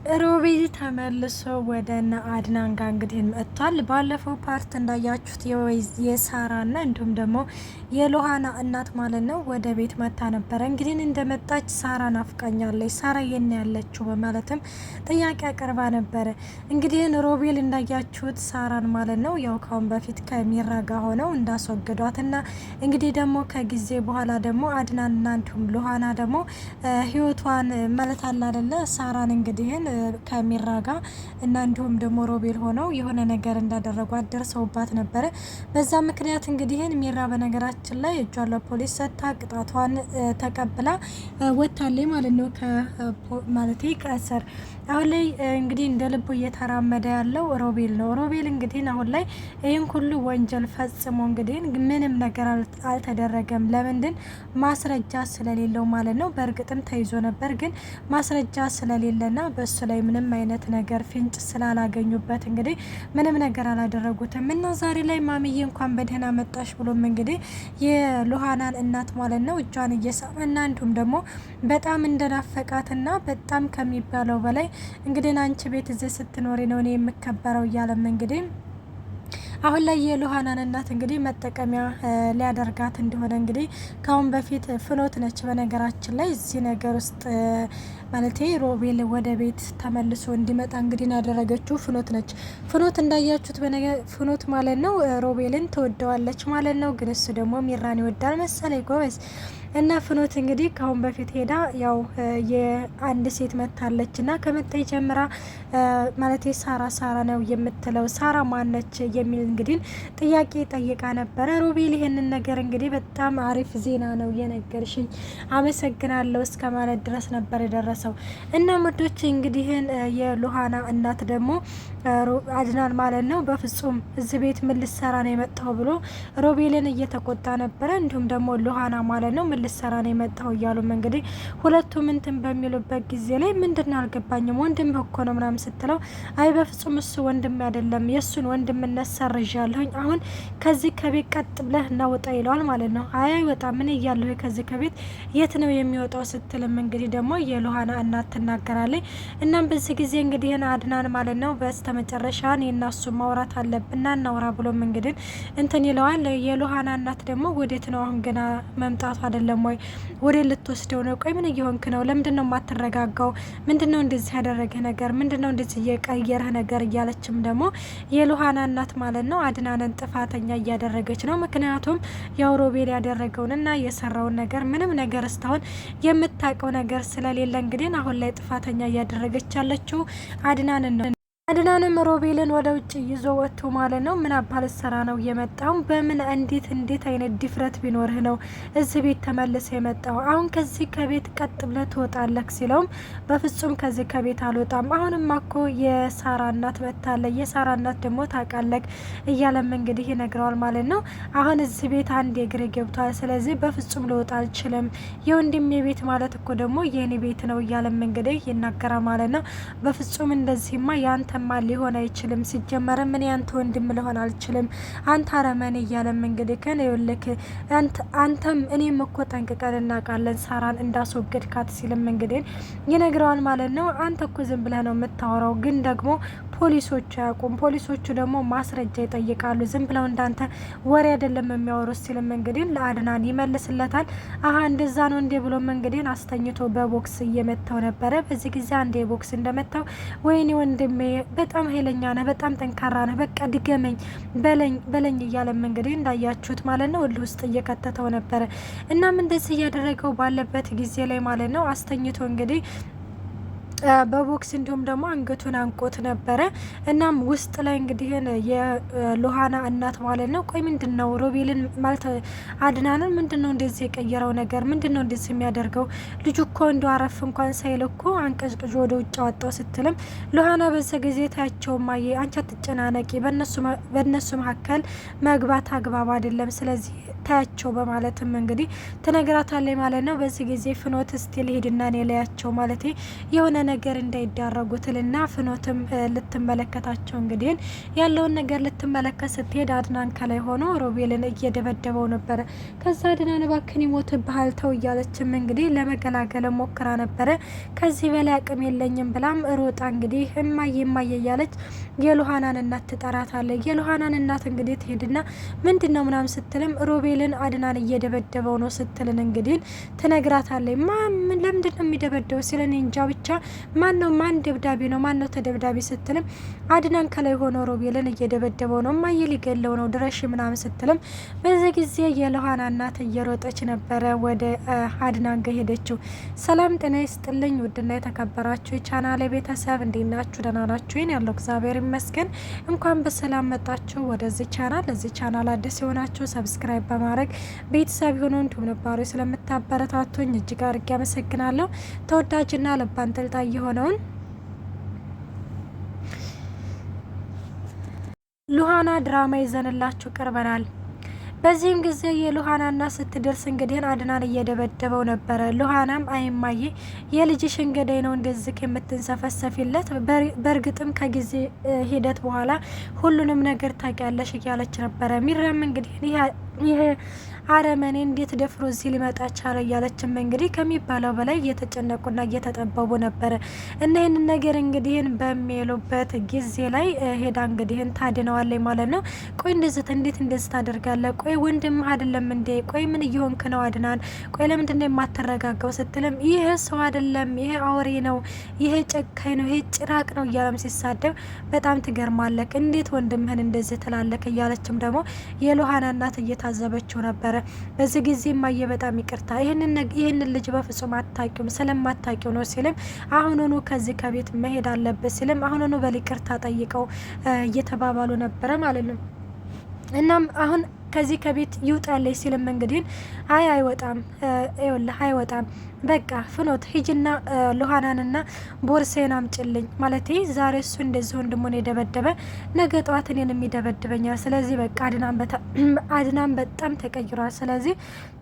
ሮቤል ተመልሶ ወደ አድናን ጋር እንግዲህ መጥቷል። ባለፈው ፓርት እንዳያችሁት የሳራና እንዲሁም ደግሞ የሎሃና እናት ማለት ነው ወደ ቤት መታ ነበረ። እንግዲህ እንደመጣች ሳራ ናፍቃኛለች፣ ሳራ የኔ ያለችው በማለትም ጥያቄ አቅርባ ነበረ። እንግዲህ ሮቤል እንዳያችሁት ሳራን ማለት ነው ያው ካሁን በፊት ከሚራ ጋር ሆነው እንዳስወገዷትና እንግዲህ ደግሞ ከጊዜ በኋላ ደግሞ አድናንና እንዲሁም ሎሃና ደግሞ ህይወቷን ማለት አለ አይደለ ሳራን እንግዲህ ከሚራ ጋር እና እንዲሁም ደግሞ ሮቤል ሆነው የሆነ ነገር እንዳደረጓት ደርሰውባት ነበረ። በዛ ምክንያት እንግዲህ ሚራ በነገራችን ላይ እጇን ለፖሊስ ሰጥታ ቅጣቷን ተቀብላ ወጥታለች ማለት ነው። ማለት ከእስር አሁን ላይ እንግዲህ እንደ ልቡ እየተራመደ ያለው ሮቤል ነው። ሮቤል እንግዲህ አሁን ላይ ይህን ሁሉ ወንጀል ፈጽሞ እንግዲህ ምንም ነገር አልተደረገም። ለምንድን ማስረጃ ስለሌለው ማለት ነው። በእርግጥም ተይዞ ነበር፣ ግን ማስረጃ ስለሌለና በሱ ላይ ምንም አይነት ነገር ፍንጭ ስላላገኙበት እንግዲህ ምንም ነገር አላደረጉትም። እና ዛሬ ላይ ማሚዬ እንኳን በደህና መጣሽ ብሎም እንግዲህ የሎሃናን እናት ማለት ነው እጇን እየሳመና እንዲሁም ደግሞ በጣም እንደናፈቃትና በጣም ከሚባለው በላይ እንግዲህ አንቺ ቤት እዚህ ስትኖሪ ነው እኔ የምከበረው እያለም እንግዲህ አሁን ላይ የሎሃናን እናት እንግዲህ መጠቀሚያ ሊያደርጋት እንደሆነ እንግዲህ ካሁን በፊት ፍኖት ነች በነገራችን ላይ እዚህ ነገር ውስጥ ማለት ሮቤል ወደ ቤት ተመልሶ እንዲመጣ እንግዲህ ያደረገችው ፍኖት ነች። ፍኖት እንዳያችሁት ፍኖት ማለት ነው ሮቤልን ትወደዋለች ማለት ነው። ግን እሱ ደግሞ ሚራን ይወዳል መሰለኝ ጎበዝ። እና ፍኖት እንግዲህ ካሁን በፊት ሄዳ ያው የአንድ ሴት መታለች እና ከመጣይ ጀምራ ማለት ሳራ ነው የምትለው ሳራ ማነች የሚል እንግዲህ ጥያቄ ጠይቃ ነበረ። ሮቤል ይሄንን ነገር እንግዲህ በጣም አሪፍ ዜና ነው የነገርሽኝ አመሰግናለሁ እስከ ማለት ድረስ ነበር የደረሰው። እና ምርጦች እንግዲህ የሎሃና እናት ደግሞ አድናን ማለት ነው በፍጹም እዚህ ቤት ምን ልሰራ ነው የመጣው ብሎ ሮቤልን እየተቆጣ ነበረ። እንዲሁም ደግሞ ሎሃና ማለት ነው ልሰራ ነው የመጣው እያሉም እንግዲህ ሁለቱም እንትን በሚሉበት ጊዜ ላይ ምንድነው አልገባኝም ወንድም እኮ ነው ምናምን ስትለው አይ በፍጹም እሱ ወንድም አይደለም የሱን ወንድምነት ሰርዣለሁኝ አሁን ከዚህ ከቤት ቀጥ ብለህ እናውጣ ይለዋል ማለት ነው። አይ አይወጣ ምን እያለሁ ከዚህ ከቤት የት ነው የሚወጣው ስትልም እንግዲህ ደግሞ የሎሃና እናት ትናገራለች። እናም በዚህ ጊዜ እንግዲህ አድናን ማለት ነው በስተመጨረሻ እኔና እሱ ማውራት አለብንና እናውራ ብሎም እንግዲህ እንትን ይለዋል። የሎሃና እናት ደግሞ ወዴት ነው አሁን ገና መምጣቱ አይደለም ወይ ወደ ልትወስደው ነው? ቆይ ምን እየሆንክ ነው? ለምንድን ነው የማትረጋጋው? ምንድነው እንደዚህ ያደረገ ነገር? ምንድነው እንደዚህ እየቀየረ ነገር? እያለችም ደግሞ የሎሃና እናት ማለት ነው አድናንን ጥፋተኛ እያደረገች ነው። ምክንያቱም ያው ሮቤል ያደረገውንና የሰራውን ነገር ምንም ነገር እስካሁን የምታውቀው ነገር ስለሌለ እንግዲህ አሁን ላይ ጥፋተኛ እያደረገች ያለችው አድናንን ነው። አድናንም ሮቤልን ወደ ውጭ ይዞ ወጥቶ ማለት ነው ምን አባል ሰራ ነው የመጣው? በምን እንዴት አይነት ድፍረት ቢኖርህ ነው እዚህ ቤት ተመልሰ የመጣው? አሁን ከዚህ ከቤት ቀጥ ብለህ ትወጣለህ ሲለውም በፍጹም ከዚህ ከቤት አልወጣም፣ አሁንም እኮ የሳራ እናት መታለ፣ የሳራ እናት ደግሞ ታውቃለህ እያለም እንግዲህ ይነግረዋል ማለት ነው። አሁን እዚህ ቤት አንድ እግሬ ገብቷል፣ ስለዚህ በፍጹም ልወጣ አልችልም፣ የወንድሜ ቤት ማለት እኮ ደግሞ የኔ ቤት ነው እያለም እንግዲህ ይናገራል ማለት ነው። በፍጹም እንደዚህማ ያንተ ማ ሊሆን አይችልም፣ ሲጀመር ምን ያንተ ወንድም ልሆን አልችልም፣ አንተ አረመኔ እያለም እንግዲህ ከነ ይልክ አንተም እኔም እኮ ጠንቅቀን እናውቃለን ሳራን እንዳስወገድካት ሲልም እንግዲህ ይነግረዋል ማለት ነው። አንተ እኮ ዝም ብለህ ነው የምታወራው፣ ግን ደግሞ ፖሊሶቹ ያቁም፣ ፖሊሶቹ ደግሞ ማስረጃ ይጠይቃሉ፣ ዝም ብለው እንዳንተ ወሬ አይደለም የሚያወሩት ሲልም እንግዲህ ለአድናን ይመልስለታል። አሀ እንደዛ ነው እንዴ ብሎም እንግዲህ አስተኝቶ በቦክስ እየመታው ነበረ። በዚህ ጊዜ አንዴ ቦክስ እንደመታው ወይኔ ወንድሜ በጣም ኃይለኛ ነህ፣ በጣም ጠንካራ ነህ፣ በቃ ድገመኝ በለኝ እያለም እንግዲህ እንዳያችሁት ማለት ነው እልህ ውስጥ እየከተተው ነበረ። እናም እንደዚህ እያደረገው ባለበት ጊዜ ላይ ማለት ነው አስተኝቶ እንግዲህ በቦክስ እንዲሁም ደግሞ አንገቱን አንቆት ነበረ። እናም ውስጥ ላይ እንግዲህ የሎሃና እናት ማለት ነው ቆይ ምንድነው ሮቤልን ማለት አድናንን ምንድነው እንደዚህ የቀየረው ነገር? ምንድነው እንደዚህ የሚያደርገው? ልጁ እኮ እንደ አረፍ እንኳን ሳይል እኮ አንቀጭቅጆ ወደ ውጭ አወጣው ስትልም ሎሃና በዛ ጊዜ ታያቸው ማየ አንቺ አትጨናነቂ፣ በእነሱ መካከል መግባት አግባብ አይደለም፣ ስለዚህ ታያቸው በማለትም እንግዲህ ትነግራታለች ማለት ነው። በዚህ ጊዜ ፍኖት ስቲል ሄድና እኔ ላያቸው ማለት የሆነ ነገር እንዳይዳረጉትልና ፍኖትም ልትመለከታቸው እንግዲህ ያለውን ነገር ልትመለከት ስትሄድ አድናን ከላይ ሆኖ ሮቤልን እየደበደበው ነበረ። ከዛ አድናን እባክን ይሞትብሃል ተው እያለችም እንግዲህ ለመገላገል ሞክራ ነበረ። ከዚህ በላይ አቅም የለኝም ብላም ሮጣ እንግዲህ እማዬ እማዬ እያለች የሉሃናን እናት ትጠራታለች። የሉሃናን እናት እንግዲህ ትሄድና ምንድነው ምናምን ስትልም ሮቤልን አድናን እየደበደበው ነው ስትልን እንግዲህ ትነግራታለች። ምን ለምንድነው የሚደበደበው ሲለን እንጃ ብቻ ማን ደብዳቤ ነው ማን ነው ተደብዳቤ ስትልም አድናን ከላይ ሆኖ ሮቤልን እየደበደበው ነው እማዬ ሊገለው ነው ድረሽ ምናምን ስትልም በዚህ ጊዜ የሉሃና እናት እየሮጠች ነበረ ወደ አድናን ጋር ሄደችው። ሰላም ጤና ይስጥልኝ ውድና የተከበራችሁ የቻናሌ ቤተሰብ እንዴት ናችሁ? ደህና ናችሁ? ይሄን ያለው እግዚአብሔር ይመስገን። እንኳን በሰላም መጣችሁ ወደዚህ ቻናል። ለዚህ ቻናል አዲስ የሆናችሁ ሰብስክራይብ በማድረግ ቤተሰብ ይሁኑ። እንዲሁም ነባሮች ስለምታበረታቱኝ እጅግ አድርጌ አመሰግናለሁ። ተወዳጅና ልብ አንጠልጣይ የሆነውን ሉሃና ድራማ ይዘንላችሁ ቀርበናል። በዚህም ጊዜ የሉሃና እናት ስትደርስ እንግዲህ አድናን እየደበደበው ነበረ። ሉሃናም አይማዬ የልጅሽ እንገዳይ ነው እንደዚህ የምትንሰፈሰፊለት፣ በእርግጥም ከጊዜ ሂደት በኋላ ሁሉንም ነገር ታውቂያለሽ እያለች ነበረ። ሚራም እንግዲህ ይሄ አረመኔ እንዴት ደፍሮ እዚህ ሊመጣ ቻለ እያለችም እንግዲህ ከሚባለው በላይ እየተጨነቁና እየተጠበቡ ነበረ። እና ይህንን ነገር እንግዲህ በሚሉበት ጊዜ ላይ ሄዳ እንግዲህ ታድነዋለች ማለት ነው። ቆይ እንዴት እንደዚህ ታደርጋለህ? ቆይ ወንድም አይደለም እንዴ? ቆይ ምን እየሆንክ ነው አድናን? ቆይ ለምንድን ነው የማትረጋጋው? ስትልም ይሄ ሰው አይደለም፣ ይሄ አውሬ ነው፣ ይሄ ጨካኝ ነው፣ ይሄ ጭራቅ ነው እያለም ሲሳደብ በጣም ትገርማለክ፣ እንዴት ወንድምህን እንደዚህ ትላለክ? እያለችም ደግሞ የሉሃና እናት እየታዘበችው ነበረ። በዚህ ጊዜ ማየ በጣም ይቅርታ ይህንን ልጅ በፍጹም አታውቂውም ስለማታውቂው ነው ሲልም አሁኑኑ ከዚህ ከቤት መሄድ አለበት ሲልም አሁኑኑ በይቅርታ ጠይቀው እየተባባሉ ነበረ ማለት ነው። እናም አሁን ከዚህ ከቤት ይውጣልኝ ሲልም እንግዲህ አይወጣም አይወጣም በቃ ፍኖት ሂጅና ሉሃናንና ቦርሴን አምጭልኝ ማለት ዛሬ እሱ እንደዚህ ወንድሙን የደበደበ ነገ ጠዋት እኔንም ይደበድበኛል። ስለዚህ በቃ አድናን በጣም ተቀይሯል። ስለዚህ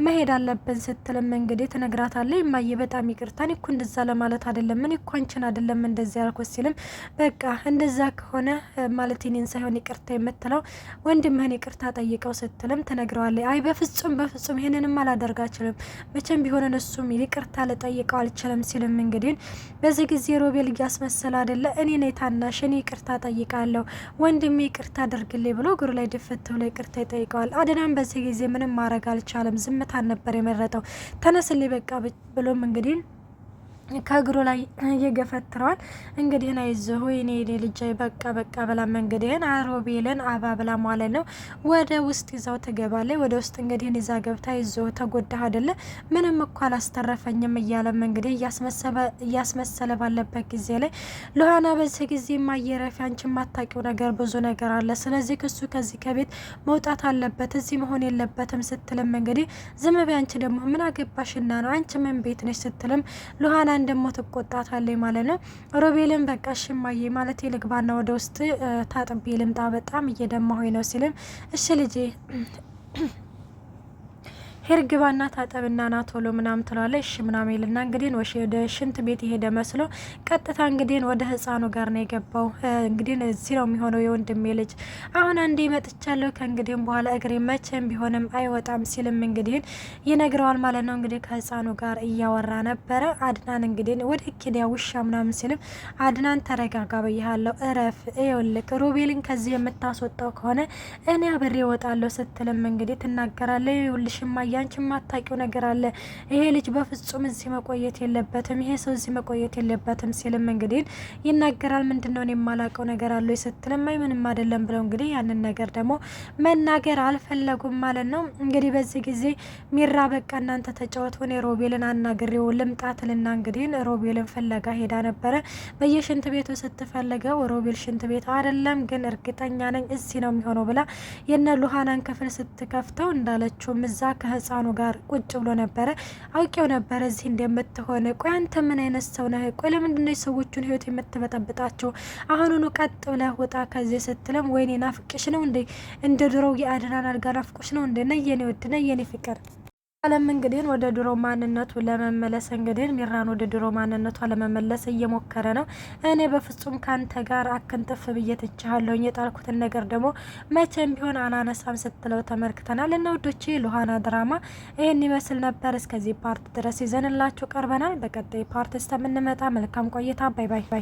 መሄድ አለብን ስትልም እንግዲህ ትነግራታለች። እማዬ በጣም ይቅርታ እኔ እኮ እንደዛ ለማለት አይደለም እኔ እኮ አንቺን አይደለም እንደዚህ ያልኩት ሲልም በቃ እንደዛ ከሆነ ማለት እኔን ሳይሆን ይቅርታ የምትለው ወንድምህን ይቅርታ ጠይቀው ስትልም ትነግረዋለች። አይ በፍጹም ይሄንንም አላደርግ አልችልም መቼም ቢሆን እሱም ይቅርታ ልጠይቀው አልችልም ሲልም እንግዲህ በዚህ ጊዜ ሮቤል እያስመሰለ አይደለ እኔ ነኝ ታናሽ እኔ ይቅርታ ጠይቃለሁ ወንድሜ ይቅርታ አድርግልኝ ብሎ እግሩ ላይ ድፍት ብሎ ይቅርታ ይጠይቀዋል። አድናም በዚህ ጊዜ ምንም ማድረግ አልቻለም፣ ዝምታን ነበር የመረጠው። ተነስልኝ በቃ ብሎም እንግዲህ ከእግሩ ላይ እየገፈትረዋል። እንግዲህ አይዞህ ወይኔ ልጅ በቃ ብላም እንግዲህ ሮቤልን አባብላ ማለት ነው ወደ ውስጥ ይዛው ትገባለች። ወደ ውስጥ እንግዲህ ይዛ ገብታ ይዞህ ተጎዳህ አይደለ ምንም እኮ አላስተረፈኝም እያለም እንግዲህ እያስመሰለ ባለበት ጊዜ ላይ ሉሃና በዚህ ጊዜ ማየረፊ አንቺ የማታውቂው ነገር ብዙ ነገር አለ፣ ስለዚህ ክሱ ከዚህ ከቤት መውጣት አለበት፣ እዚህ መሆን የለበትም ስትልም እንግዲህ ዝም በይ አንቺ ደግሞ ምን አገባሽና ነው አንቺ ምን ቤት ነሽ ስትልም ሉሃና እንደሞ ተቆጣታለች ማለት ነው። ሮቤልን በቃ ሽማዬ ማለት ልግባና ወደ ውስጥ ታጥቤ ልምጣ በጣም እየደማሁኝ ነው ሲልም እሺ ልጄ ሄርግባና ታጠብና ና ቶሎ ምናምን ትላለች። እሺ ምናምን ይልና እንግዲህ ወደ ሽንት ቤት የሄደ መስሎ ቀጥታ እንግዲህ ወደ ህፃኑ ጋር ነው የገባው። እንግዲህ እዚህ ነው የሚሆነው የወንድሜ ልጅ አሁን አንዴ መጥቻለሁ ከእንግዲህ በኋላ እግሬ መቼም ቢሆንም አይወጣም ሲልም እንግዲህ ይነግረዋል ማለት ነው። እንግዲህ ከህፃኑ ጋር እያወራ ነበረ። አድናን እንግዲህ ወደ ኪዲያ ውሻ ምናምን ሲልም አድናን ተረጋጋ ብያለሁ እረፍ፣ ይኸውልህ ሮቤልን ከዚህ የምታስወጣው ከሆነ እኔ አብሬ እወጣለሁ ስትልም እንግዲህ ትናገራለች። ይኸውልሽማ ያንቺ ማታቂው ነገር አለ፣ ይሄ ልጅ በፍጹም እዚህ መቆየት የለበትም፣ ይሄ ሰው እዚህ መቆየት የለበትም ሲልም እንግዲህ ይናገራል። ምንድነው የማላቀው ነገር አለ ስትልም አይ ምንም አይደለም ብለው እንግዲህ ያንን ነገር ደግሞ መናገር አልፈለጉም ማለት ነው። እንግዲህ በዚህ ጊዜ ሚራ በቃ እናንተ ተጫወቱ እኔ ሮቤልን አናግሬው ልምጣትልና እንግዲህ ሮቤልን ፍለጋ ሄዳ ነበረ። በየሽንት ቤቱ ስትፈልገው ሮቤል ሽንት ቤት አይደለም ግን እርግጠኛ ነኝ እዚህ ነው የሚሆነው ብላ የነ ሉሃናን ክፍል ስትከፍተው እንዳለችው እዛ ከህፃኑ ጋር ቁጭ ብሎ ነበረ። አውቄው ነበረ እዚህ እንደምትሆን። ቆይ አንተ ምን አይነት ሰው ነህ? ቆይ ለምንድነው የሰዎቹን ህይወት የምትበጠብጣቸው? አሁኑኑ ቀጥ ብለህ ውጣ ከዚህ ስትለም፣ ወይኔ ናፍቅሽ ነው እንዴ? እንደ ድሮው የአድናን አልጋ ናፍቆሽ ነው እንዴ? ነይ የኔ ውድ፣ ነይ የኔ ፍቅር። አለም እንግዲህ ወደ ድሮ ማንነቱ ለመመለስ እንግዲህ ሚራን ወደ ድሮ ማንነቷ ለመመለስ እየሞከረ ነው። እኔ በፍጹም ካንተ ጋር አከንጥፍ ብዬ ትቻለሁኝ፣ የጣልኩትን ነገር ደግሞ መቼም ቢሆን አላነሳም ስትለው ተመልክተናል። እና ውዶቼ ሉሃና ድራማ ይህን ይመስል ነበር። እስከዚህ ፓርት ድረስ ይዘንላችሁ ቀርበናል። በቀጣይ ፓርት እስከምንመጣ መልካም ቆይታ። ባይ ባይ ባይ።